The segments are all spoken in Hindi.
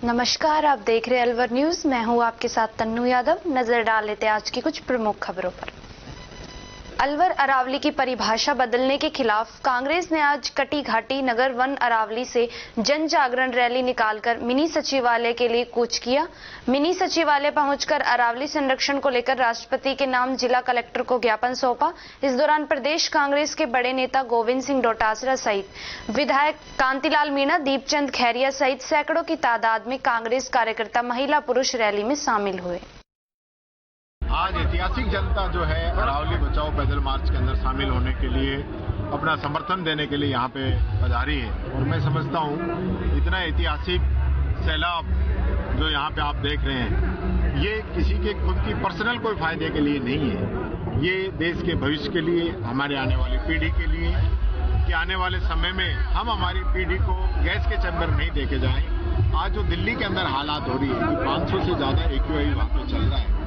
नमस्कार, आप देख रहे हैं अलवर न्यूज। मैं हूं आपके साथ तन्नू यादव। नजर डाल लेते हैं आज की कुछ प्रमुख खबरों पर। अलवर अरावली की परिभाषा बदलने के खिलाफ कांग्रेस ने आज कटी घाटी नगर वन अरावली से जन जागरण रैली निकालकर मिनी सचिवालय के लिए कूच किया। मिनी सचिवालय पहुंचकर अरावली संरक्षण को लेकर राष्ट्रपति के नाम जिला कलेक्टर को ज्ञापन सौंपा। इस दौरान प्रदेश कांग्रेस के बड़े नेता गोविंद सिंह डोटासरा सहित विधायक कांतिलाल मीणा, दीपचंद खैरिया सहित सैकड़ों की तादाद में कांग्रेस कार्यकर्ता महिला पुरुष रैली में शामिल हुए। आज ऐतिहासिक जनता जो है अरावली बचाओ पैदल मार्च के अंदर शामिल होने के लिए, अपना समर्थन देने के लिए यहाँ पे पधारी है। और मैं समझता हूँ इतना ऐतिहासिक सैलाब जो यहाँ पे आप देख रहे हैं, ये किसी के खुद की पर्सनल कोई फायदे के लिए नहीं है। ये देश के भविष्य के लिए, हमारे आने वाली पीढ़ी के लिए, कि आने वाले समय में हम हमारी पीढ़ी को गैस के चैम्बर नहीं देके जाएं। आज जो दिल्ली के अंदर हालात हो रही है कि 500 से ज्यादा AQI वहाँ पे चल रहा है,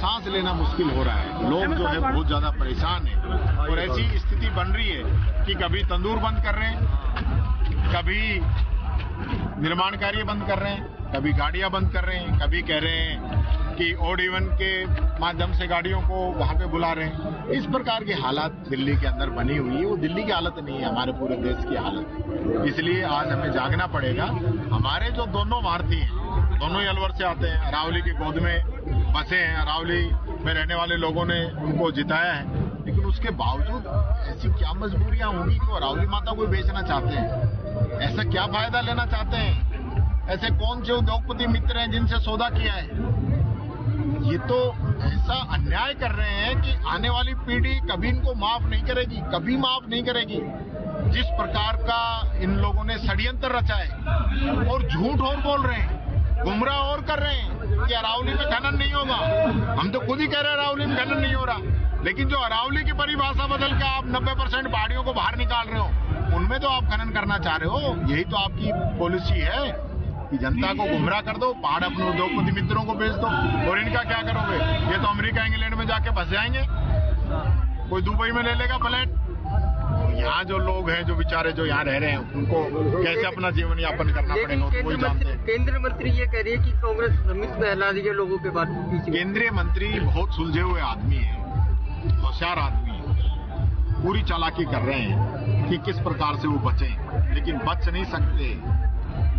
सांस लेना मुश्किल हो रहा है, लोग जो है बहुत ज्यादा परेशान हैं। और ऐसी स्थिति बन रही है कि कभी तंदूर बंद कर रहे हैं, कभी निर्माण कार्य बंद कर रहे हैं, कभी गाड़ियां बंद कर रहे हैं, कभी कह रहे हैं कि ऑड इवन के माध्यम से गाड़ियों को वहां पे बुला रहे हैं। इस प्रकार की हालात दिल्ली के अंदर बनी हुई है। वो दिल्ली की हालत नहीं है, हमारे पूरे देश की हालत है। इसलिए आज हमें जागना पड़ेगा। हमारे जो दोनों भारतीय हैं, दोनों ही अलवर से आते हैं, अरावली की गोद में बसे हैं, अरावली में रहने वाले लोगों ने उनको जिताया है, लेकिन उसके बावजूद ऐसी क्या मजबूरियां होंगी कि अरावली माता को बेचना चाहते हैं? ऐसा क्या फायदा लेना चाहते हैं? ऐसे कौन से उद्योगपति मित्र हैं जिनसे सौदा किया है? ये तो ऐसा अन्याय कर रहे हैं कि आने वाली पीढ़ी कभी इनको माफ नहीं करेगी, कभी माफ नहीं करेगी। जिस प्रकार का इन लोगों ने षड्यंत्र रचा है और झूठ और बोल रहे हैं, गुमराह और कर रहे हैं कि अरावली में खनन नहीं होगा। हम तो खुद ही कह रहे हैं अरावली में खनन नहीं हो रहा, लेकिन जो अरावली की परिभाषा बदल के आप 90% पहाड़ियों को बाहर निकाल रहे हो, उनमें तो आप खनन करना चाह रहे हो। यही तो आपकी पॉलिसी है कि जनता को गुमराह कर दो, पहाड़ अपने उद्योगपति मित्रों को बेच दो। और इनका क्या करोगे? ये तो अमेरिका इंग्लैंड में जाके बस जाएंगे, कोई दुबई में ले लेगा फ्लैट। यहाँ जो लोग हैं, जो बेचारे जो यहाँ रह रहे हैं, उनको कैसे अपना जीवन यापन करना पड़ेगा, तो वही जानते हैं। केंद्रीय मंत्री ये कह रही है कि कांग्रेस भ्रमित फैला रही है लोगों के बात। केंद्रीय मंत्री बहुत सुलझे हुए आदमी है, होशियार आदमी है, पूरी चालाकी कर रहे हैं कि किस प्रकार से वो बचे, लेकिन बच नहीं सकते।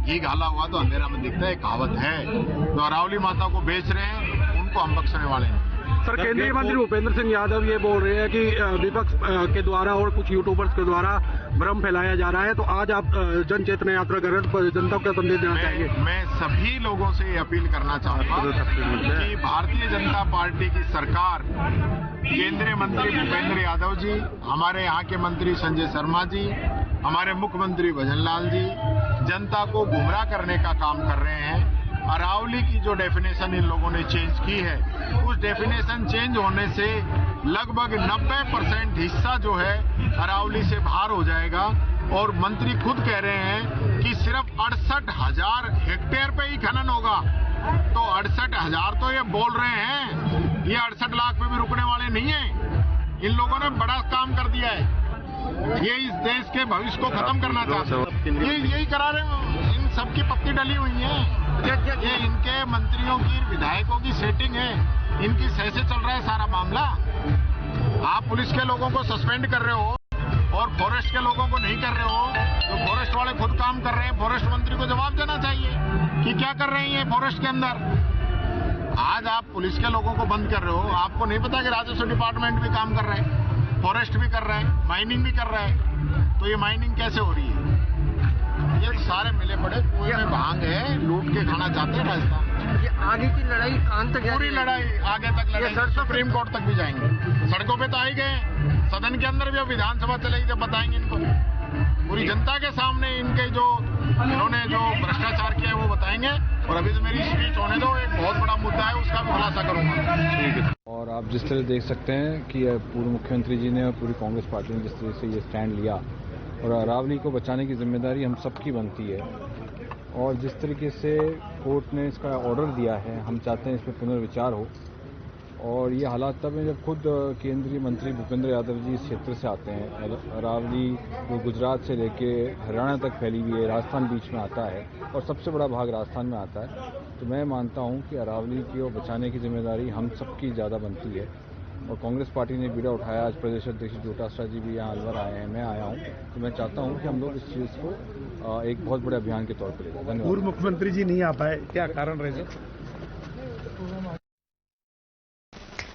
घी घाला हुआ तो अंधेरा में दिखता है, कहावत है। तो अरावली माता को बेच रहे हैं, उनको हम बख्शने वाले हैं। सर, केंद्रीय मंत्री भूपेंद्र सिंह यादव ये बोल रहे हैं कि विपक्ष के द्वारा और कुछ यूट्यूबर्स के द्वारा भ्रम फैलाया जा रहा है। तो आज आप जन चेतना यात्रा कर रहे हैं, तो जनता को क्या संदेश देना चाहेंगे? मैं सभी लोगों से ये अपील करना चाहूंगा कि भारतीय जनता पार्टी की सरकार, केंद्रीय मंत्री भूपेंद्र यादव जी, हमारे यहाँ के मंत्री संजय शर्मा जी, हमारे मुख्यमंत्री भजनलाल जी जनता को गुमराह करने का काम कर रहे हैं। अरावली की जो डेफिनेशन इन लोगों ने चेंज की है, उस डेफिनेशन चेंज होने से लगभग 90% हिस्सा जो है अरावली से बाहर हो जाएगा। और मंत्री खुद कह रहे हैं कि सिर्फ 68,000 हेक्टेयर पे ही खनन होगा। तो 68,000 तो ये बोल रहे हैं, ये 68 लाख पे भी रुकने वाले नहीं है। इन लोगों ने बड़ा काम कर दिया है। ये इस देश के भविष्य को खत्म करना चाहते हैं। ये यही करा रहे हैं, इन सबकी पत्ती डली हुई है। ये इनके मंत्रियों की, विधायकों की सेटिंग है, इनकी सह से चल रहा है सारा मामला। आप पुलिस के लोगों को सस्पेंड कर रहे हो और फॉरेस्ट के लोगों को नहीं कर रहे हो। तो फॉरेस्ट वाले खुद काम कर रहे हैं, फॉरेस्ट मंत्री को जवाब देना चाहिए कि क्या कर रहे हैं फॉरेस्ट के अंदर। आज आप पुलिस के लोगों को बंद कर रहे हो, आपको नहीं पता कि राजस्व डिपार्टमेंट भी काम कर रहे हैं, फॉरेस्ट भी कर रहे हैं, माइनिंग भी कर रहे हैं। तो ये माइनिंग कैसे हो रही है? ये सारे मिले पड़े कुएं में भांग है, लूट के खाना चाहते हैं राजस्थान। ये आगे की लड़ाई कहां तक? पूरी लड़ाई आगे तक लड़ाई, सुप्रीम कोर्ट तक भी जाएंगे। सड़कों पे तो आ ही गए, सदन के अंदर भी अब विधानसभा चलेगी जब बताएंगे इनको, पूरी जनता के सामने इनके जो इन्होंने जो भ्रष्टाचार किया है वो बताएंगे। और अभी तो मेरी स्पीच होने दो, एक बहुत बड़ा मुद्दा है, उसका भी खुलासा करूंगा। और आप जिस तरह देख सकते हैं कि पूर्व मुख्यमंत्री जी ने और पूरी कांग्रेस पार्टी ने जिस तरह से ये स्टैंड लिया, और अरावली को बचाने की जिम्मेदारी हम सबकी बनती है। और जिस तरीके से कोर्ट ने इसका ऑर्डर दिया है, हम चाहते हैं इस पर पुनर्विचार हो और ये हालात तब हैं जब खुद केंद्रीय मंत्री भूपेंद्र यादव जी इस क्षेत्र से आते हैं। अरावली जो गुजरात से लेके हरियाणा तक फैली हुई है, राजस्थान बीच में आता है और सबसे बड़ा भाग राजस्थान में आता है। तो मैं मानता हूं कि अरावली को बचाने की जिम्मेदारी हम सबकी ज़्यादा बनती है और कांग्रेस पार्टी ने बीड़ा उठाया। आज प्रदेश अध्यक्ष डोटासरा जी भी यहाँ अलवर आए हैं, मैं आया हूँ, तो मैं चाहता हूँ कि हम लोग इस चीज़ को एक बहुत बड़े अभियान के तौर पर लें। धन्यवाद। पूर्व मुख्यमंत्री जी नहीं आ पाए, क्या कारण रहे?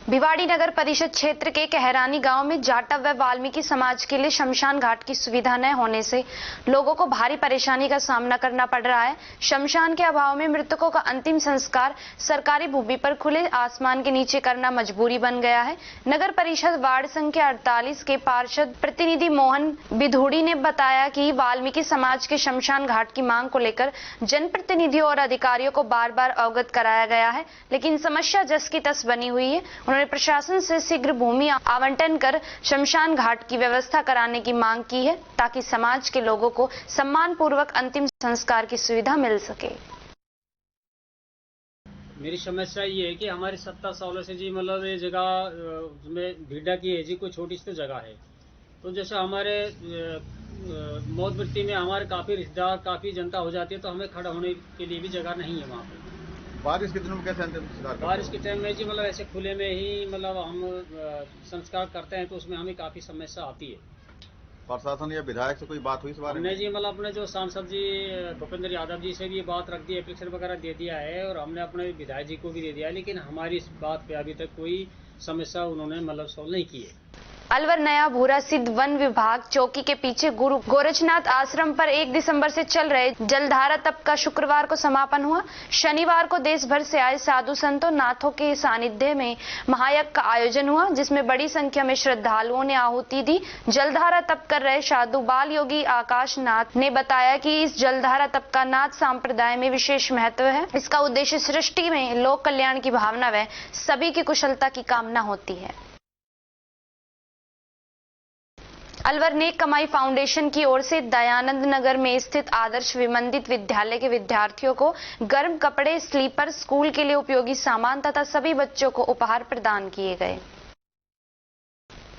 भिवाड़ी नगर परिषद क्षेत्र के कहरानी गांव में जाटव व वाल्मीकि समाज के लिए शमशान घाट की सुविधा न होने से लोगों को भारी परेशानी का सामना करना पड़ रहा है। शमशान के अभाव में मृतकों का अंतिम संस्कार सरकारी भूमि पर खुले आसमान के नीचे करना मजबूरी बन गया है। नगर परिषद वार्ड संख्या 48 के पार्षद प्रतिनिधि मोहन बिधूड़ी ने बताया कि वाल्मीकि समाज के शमशान घाट की मांग को लेकर जनप्रतिनिधियों और अधिकारियों को बार बार अवगत कराया गया है, लेकिन समस्या जस की तस बनी हुई है। उन्होंने प्रशासन से शीघ्र भूमि आवंटन कर शमशान घाट की व्यवस्था कराने की मांग की है, ताकि समाज के लोगों को सम्मान पूर्वक अंतिम संस्कार की सुविधा मिल सके। मेरी समस्या ये है कि हमारी 70 सालों से जी मतलब ये जगह में भीड़ा की है जी, कोई छोटी सी जगह है। तो जैसे हमारे मौत मृत्यु में हमारे काफी रिश्तेदार, काफी जनता हो जाती है, तो हमें खड़ा होने के लिए भी जगह नहीं है वहाँ पे। बारिश के दिनों में कैसे अंतिम संस्कार? बारिश के टाइम में जी मतलब ऐसे खुले में ही मतलब हम संस्कार करते हैं, तो उसमें हमें काफी समस्या आती है। प्रशासन या विधायक से कोई बात हुई इस बारे में? हमने जी मतलब अपने जो सांसद जी भूपेंद्र यादव जी से भी ये बात रख दी, एप्लीकेशन वगैरह दे दिया है और हमने अपने विधायक जी को भी दे दिया है, लेकिन हमारी इस बात पे अभी तक कोई समस्या उन्होंने मतलब सॉल्व नहीं की है। अलवर नया भूरा सिद्ध वन विभाग चौकी के पीछे गुरु गोरक्षनाथ आश्रम पर 1 दिसंबर से चल रहे जलधारा तप का शुक्रवार को समापन हुआ। शनिवार को देश भर से आए साधु संतों नाथों के सानिध्य में महायज्ञ का आयोजन हुआ, जिसमें बड़ी संख्या में श्रद्धालुओं ने आहुति दी। जलधारा तप कर रहे साधु बाल योगी आकाश नाथ ने बताया कि इस जलधारा तप का नाथ संप्रदाय में विशेष महत्व है। इसका उद्देश्य सृष्टि में लोक कल्याण की भावना व सभी की कुशलता की कामना होती है। अलवर नेक कमाई फाउंडेशन की ओर से दयानंद नगर में स्थित आदर्श विमंदित विद्यालय के विद्यार्थियों को गर्म कपड़े, स्लीपर, स्कूल के लिए उपयोगी सामान तथा सभी बच्चों को उपहार प्रदान किए गए।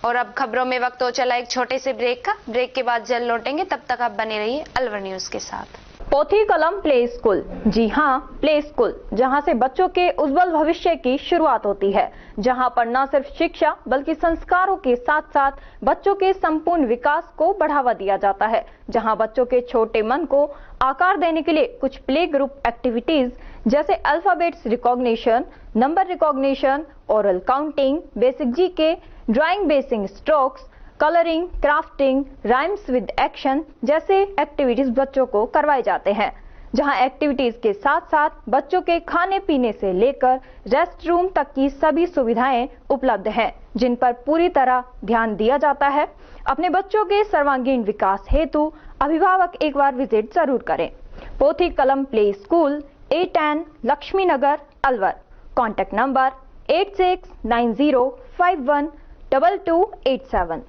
और अब खबरों में वक्त हो चला एक छोटे से ब्रेक का। ब्रेक के बाद जल्द लौटेंगे, तब तक आप बने रहिए अलवर न्यूज के साथ। पोथी कलम प्ले स्कूल, जी हाँ प्ले स्कूल, जहाँ से बच्चों के उज्जवल भविष्य की शुरुआत होती है, जहाँ पर न सिर्फ शिक्षा बल्कि संस्कारों के साथ साथ बच्चों के संपूर्ण विकास को बढ़ावा दिया जाता है, जहाँ बच्चों के छोटे मन को आकार देने के लिए कुछ प्ले ग्रुप एक्टिविटीज जैसे alphabets recognition, number recognition, oral counting, basic GK, drawing basic strokes, colouring, crafting, rhymes with action जैसे एक्टिविटीज बच्चों को करवाए जाते हैं, जहां एक्टिविटीज के साथ साथ बच्चों के खाने पीने से लेकर रेस्ट रूम तक की सभी सुविधाएं उपलब्ध हैं, जिन पर पूरी तरह ध्यान दिया जाता है। अपने बच्चों के सर्वांगीण विकास हेतु अभिभावक एक बार विजिट जरूर करें। Pothi Kalam play school, A10 Lakshmi Nagar, Alwar. Contact number 8690512287।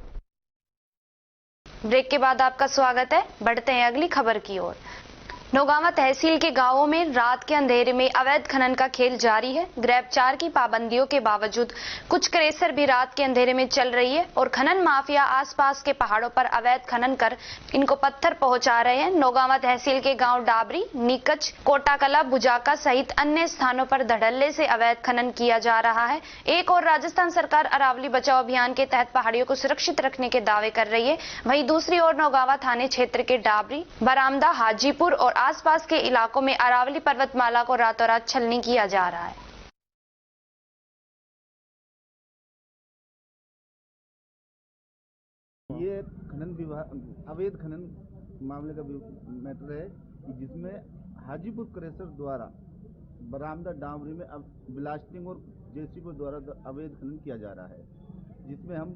Break के बाद आपका स्वागत है। बढ़ते हैं अगली खबर की ओर। नौगांवा तहसील के गांवों में रात के अंधेरे में अवैध खनन का खेल जारी है। ग्रेप 4 की पाबंदियों के बावजूद कुछ क्रेशर भी रात के अंधेरे में चल रही है और खनन माफिया आसपास के पहाड़ों पर अवैध खनन कर इनको पत्थर पहुंचा रहे हैं। नौगांवा तहसील के गांव डाबरी, नीकच, कोटाकला, बुजाका सहित अन्य स्थानों पर धड़ल्ले से अवैध खनन किया जा रहा है। एक और राजस्थान सरकार अरावली बचाओ अभियान के तहत पहाड़ियों को सुरक्षित रखने के दावे कर रही है। वहीं दूसरी ओर नौगांवा थाने क्षेत्र के डाबरी, बरामदा, हाजीपुर और आसपास के इलाकों में अरावली पर्वतमाला को रातों रात छलनी किया जा रहा है। ये खनन विभाग अवैध खनन मामले का मैटर है कि जिसमें हाजीपुर क्रेशर द्वारा बरामदा डामरी में अब ब्लास्टिंग और जेसीबी द्वारा अवैध खनन किया जा रहा है, जिसमें हम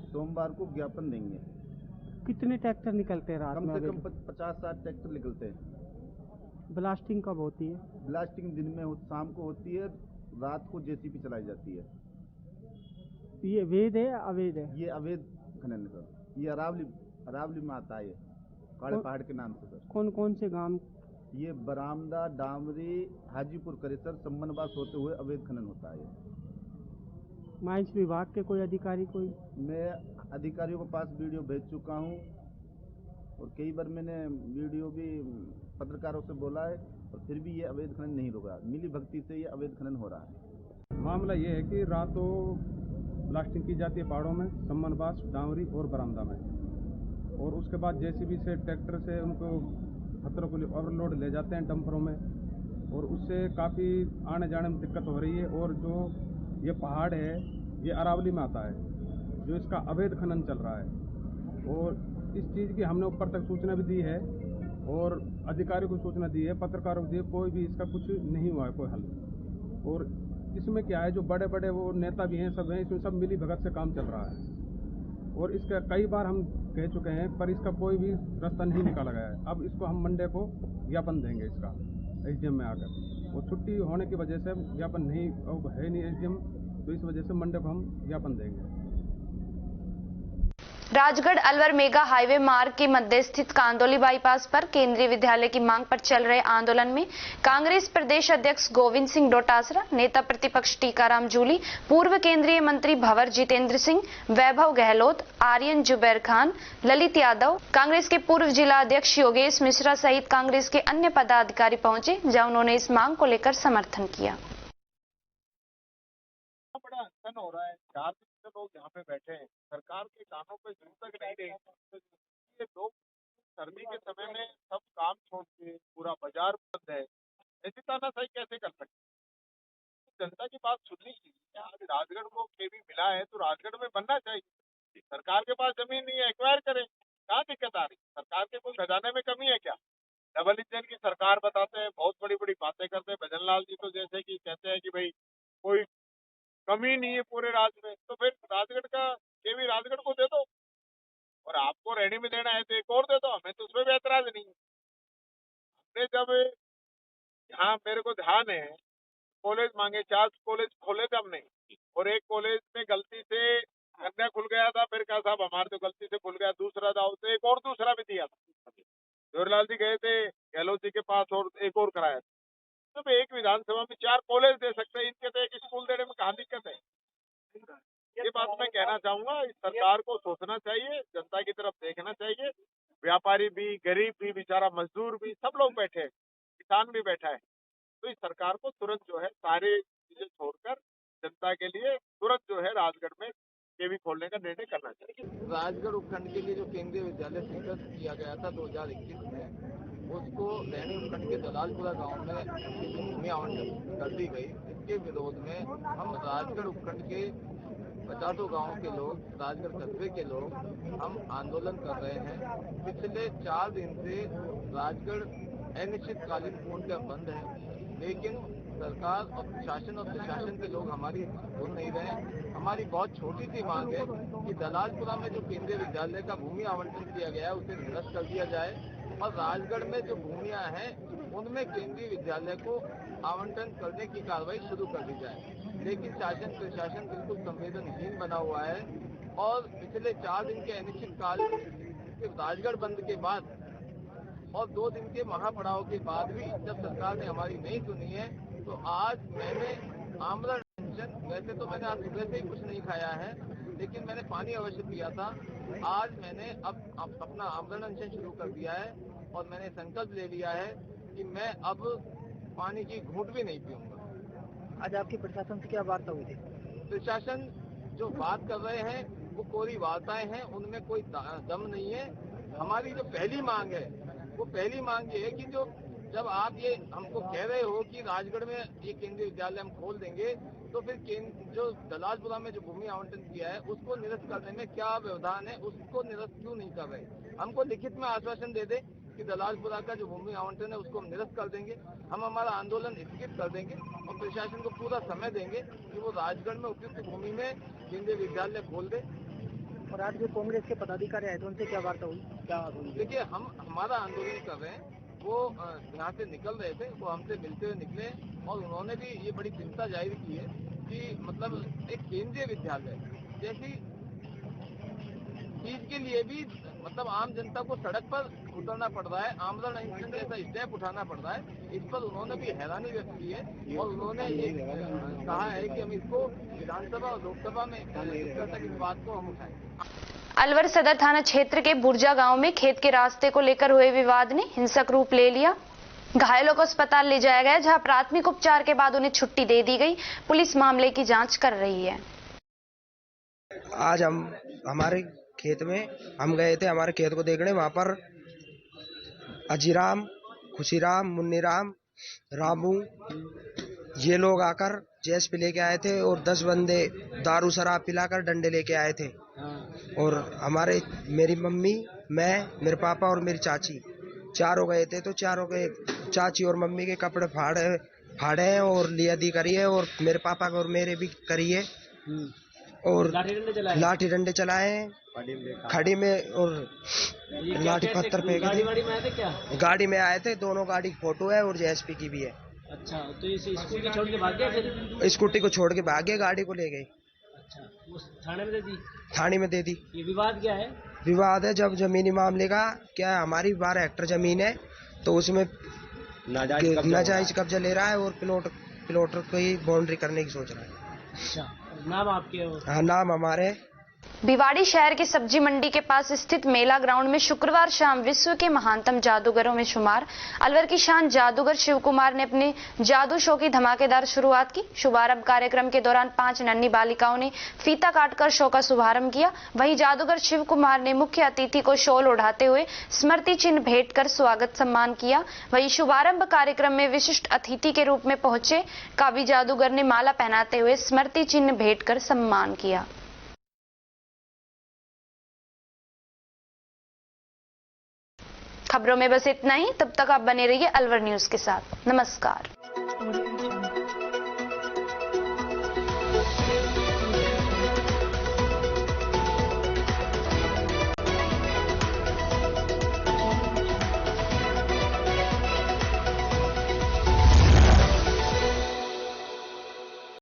सोमवार को ज्ञापन देंगे। कितने ट्रैक्टर निकलते हैं रात में? कम से कम 50-60 ट्रैक्टर निकलते हैं। ब्लास्टिंग कब होती है? ब्लास्टिंग दिन में शाम को होती है, रात को जेसीबी चलाई जाती है। ये अवैध है या अवैध है? ये अवैध खनन है सर। ये अरावली में आता है, काले पहाड़ के नाम से सर। कौन कौन से गांव? ये बरामदा, डामरी, हाजीपुर क्रेशर, संबनवास होते हुए अवैध खनन होता है। माइंस विभाग के कोई अधिकारी कोई? मैं अधिकारियों के पास वीडियो भेज चुका हूं और कई बार मैंने वीडियो भी पत्रकारों से बोला है और फिर भी ये अवैध खनन नहीं रुका। मिली भक्ति से ये अवैध खनन हो रहा है। मामला ये है कि रातों ब्लास्टिंग की जाती है पहाड़ों में, सम्मनबास, डांवरी और बरामदा में, और उसके बाद जेसीबी से, ट्रैक्टर से उनको पत्थरों को ओवरलोड ले जाते हैं डंपरों में, और उससे काफ़ी आने जाने में दिक्कत हो रही है। और जो ये पहाड़ है ये अरावली में आता है, जो इसका अवैध खनन चल रहा है, और इस चीज़ की हमने ऊपर तक सूचना भी दी है और अधिकारियों को सूचना दी है, पत्रकारों को दी है, कोई भी इसका कुछ नहीं हुआ है कोई हल। और इसमें क्या है, जो बड़े बड़े वो नेता भी हैं, सब हैं, इसमें सब मिली भगत से काम चल रहा है, और इसका कई बार हम कह चुके हैं पर इसका कोई भी रास्ता नहीं निकाला गया है। अब इसको हम मंडे को ज्ञापन देंगे इसका एसडीएम में आकर, और छुट्टी होने की वजह से ज्ञापन नहीं है नहीं एसडीएम, तो इस वजह से मंडे को हम ज्ञापन देंगे। राजगढ़ अलवर मेगा हाईवे मार्ग के मध्य स्थित कांदोली बाईपास पर केंद्रीय विद्यालय की मांग पर चल रहे आंदोलन में कांग्रेस प्रदेश अध्यक्ष गोविंद सिंह डोटासरा, नेता प्रतिपक्ष टीकाराम जूली, पूर्व केंद्रीय मंत्री भंवर जितेंद्र सिंह, वैभव गहलोत, आर्यन जुबैर खान, ललित यादव, कांग्रेस के पूर्व जिला अध्यक्ष योगेश मिश्रा सहित कांग्रेस के अन्य पदाधिकारी पहुंचे, जहां उन्होंने इस मांग को लेकर समर्थन किया। बड़ा अनशन हो रहा है, 4 दिन से लोग यहाँ पे बैठे हैं, सरकार के कानों पे जूं तक नहीं रही। ये लोग सर्दी के समय में सब काम छोड़ के, पूरा बाजार बंद है, ऐसी तानाशाही कैसे कर सकते? जनता की बात सुननी चाहिए। आज राजगढ़ को केवी मिला है तो राजगढ़ में बनना चाहिए। सरकार के पास जमीन नहीं है, एक्वायर करें, क्या दिक्कत आ रही? सरकार के कोई खजाने में कमी है क्या? डबल इंजन की सरकार बताते हैं, बहुत बड़ी बड़ी बातें करते हैं। भजन लाल जी तो जैसे कि कहते हैं कि भाई कोई कमी नहीं है पूरे राज्य में, तो फिर राजगढ़ का केवी राजगढ़ को दे दो, और आपको रेडी में देना है तो एक और दे दो, हमें तो उसमें भी ऐतराज नहीं है। हमने जब यहाँ मेरे को ध्यान है कॉलेज मांगे, 4 कॉलेज खोले थे हमने, और एक कॉलेज में गलती से कन्या खुल गया था, फिर कहा साहब हमारे तो गलती से खुल गया, दूसरा दाव तो एक और दूसरा भी दिया था। जोरीलाल जी गए थे गहलोत जी के पास और एक और कराया था। तो एक विधानसभा में 4 कॉलेज दे सकते हैं, इनके तो एक स्कूल देने में कहाँ दिक्कत है? ये बात मैं कहना चाहूंगा, इस सरकार को सोचना चाहिए, जनता की तरफ देखना चाहिए। व्यापारी भी, गरीब भी, बेचारा मजदूर भी, सब लोग बैठे हैं, किसान भी बैठा है। तो इस सरकार को तुरंत जो है सारी चीजें छोड़कर जनता के लिए तुरंत जो है राजगढ़ में केवी खोलने का निर्णय करना चाहिए। राजगढ़ उपखंड के लिए जो केंद्रीय विद्यालय स्वीकृत किया गया था 2021 में, उसको लैनी उपखंड के दलालपुरा गांव में भूमि आवंटन कर दी गई। इसके विरोध में हम राजगढ़ उपखंड के 50 गांव के लोग, राजगढ़ कस्बे के लोग हम आंदोलन कर रहे हैं। पिछले 4 दिन से राजगढ़ अनिश्चितकालीन पूर्णतः बंद है, लेकिन सरकार और प्रशासन और प्रशासन के लोग हमारी सुन नहीं रहे। हमारी बहुत छोटी सी मांग है कि दलालपुरा में जो केंद्रीय विद्यालय का भूमि आवंटन किया गया है उसे निरस्त कर दिया जाए, और राजगढ़ में जो भूमियां हैं उनमें केंद्रीय विद्यालय को आवंटन करने की कार्रवाई शुरू कर दी जाए। लेकिन शासन प्रशासन बिल्कुल संवेदनहीन बना हुआ है, और पिछले 4 दिन के अनिश्चितकाल के राजगढ़ बंद के बाद और 2 दिन के महापड़ाव के बाद भी जब सरकार ने हमारी नहीं सुनी है, तो आज मैंने आमरण अनशन, वैसे तो मैंने आज सुबह से ही कुछ नहीं खाया है, लेकिन मैंने पानी अवश्य पिया था। आज मैंने अब अपना आमरण अनशन शुरू कर दिया है, और मैंने संकल्प ले लिया है कि मैं अब पानी की घूंट भी नहीं पीऊंगा। आज आपकी प्रशासन से क्या वार्ता हुई थी? प्रशासन जो बात कर रहे हैं वो कोरी वार्ताएं हैं, उनमें कोई दम नहीं है। हमारी जो पहली मांग है वो पहली मांग ये है कि जब आप ये हमको कह रहे हो कि राजगढ़ में ये केंद्रीय विद्यालय हम खोल देंगे, तो फिर जो दलालपुरा में जो भूमि आवंटन किया है उसको निरस्त करने में क्या व्यवधान है, उसको निरस्त क्यों नहीं कर रहे? हमको लिखित में आश्वासन दे दे कि दलालपुरा का जो भूमि आवंटन है उसको हम निरस्त कर देंगे, हम हमारा आंदोलन स्थगित कर देंगे, और प्रशासन को पूरा समय देंगे कि वो राजगढ़ में उपयुक्त भूमि में केंद्रीय विद्यालय खोल दे। और आज जो कांग्रेस के पदाधिकारी आए थे उनसे क्या वार्ता हुई? क्या हुई? देखिए, हम हमारा आंदोलन कर रहे हैं, वो यहाँ से निकल रहे थे, वो हमसे मिलते हुए निकले, और उन्होंने भी ये बड़ी चिंता जाहिर की है कि मतलब एक केंद्रीय विद्यालय जैसी चीज के लिए भी मतलब आम जनता को सड़क पर उतरना पड़ रहा है, आमदन अनशन जैसा स्टेप उठाना पड़ रहा है। इस पर उन्होंने भी हैरानी व्यक्त की है और उन्होंने ये कहा है कि हम इसको विधानसभा और लोकसभा में इस तरह की बात को हम उठाएं। अलवर सदर थाना क्षेत्र के बुर्जा गांव में खेत के रास्ते को लेकर हुए विवाद ने हिंसक रूप ले लिया। घायलों को अस्पताल ले जाया गया, जहां प्राथमिक उपचार के बाद उन्हें छुट्टी दे दी गई। पुलिस मामले की जांच कर रही है। आज हम हमारे खेत में हम गए थे, हमारे खेत को देखने। वहां पर अजीराम, खुशीराम, मुन्नीराम, रामू ये लोग आकर जेएसपी लेके आए थे और 10 बंदे दारू शराब पिलाकर डंडे लेके आए थे। और हमारे मेरी मम्मी, मैं, मेरे पापा और मेरी चाची चारों गए थे। तो चारों के चाची और मम्मी के कपड़े फाड़े हैं और लियादी करी है और मेरे पापा के और मेरे भी करी है और लाठी डंडे चलाए हैं खड़ी में और लाठी पत्थर फेंके थे। गाड़ी में आए थे, दोनों गाड़ी की फोटो है और जेएसपी की भी है। अच्छा, तो इस स्कूटी छोड़ के भाग गया फिर? स्कूटी को छोड़ के भाग गए, गाड़ी को ले गए। अच्छा, वो थाने में दे दी? थाने में दे दी। ये विवाद क्या है? विवाद है जब जमीनी मामले का क्या है, हमारी 12 हेक्टेयर जमीन है तो उसमें नाजायज कब्जा ले रहा है और प्लॉटर को ही बाउंड्री करने की सोच रहा है। अच्छा, नाम आपके? हाँ, नाम हमारे। भिवाड़ी शहर की सब्जी मंडी के पास स्थित मेला ग्राउंड में शुक्रवार शाम विश्व के महानतम जादूगरों में शुमार अलवर की शान जादूगर शिव कुमार ने अपने जादू शो की धमाकेदार शुरुआत की। शुभारंभ कार्यक्रम के दौरान 5 नन्ही बालिकाओं ने फीता काटकर शो का शुभारंभ किया। वहीं जादूगर शिव कुमार ने मुख्य अतिथि को शॉल ओढ़ाते हुए स्मृति चिन्ह भेंट कर स्वागत सम्मान किया। वहीं शुभारंभ कार्यक्रम में विशिष्ट अतिथि के रूप में पहुंचे कावी जादूगर ने माला पहनाते हुए स्मृति चिन्ह भेंट कर सम्मान किया। खबरों में बस इतना ही। तब तक आप बने रहिए अलवर न्यूज के साथ। नमस्कार।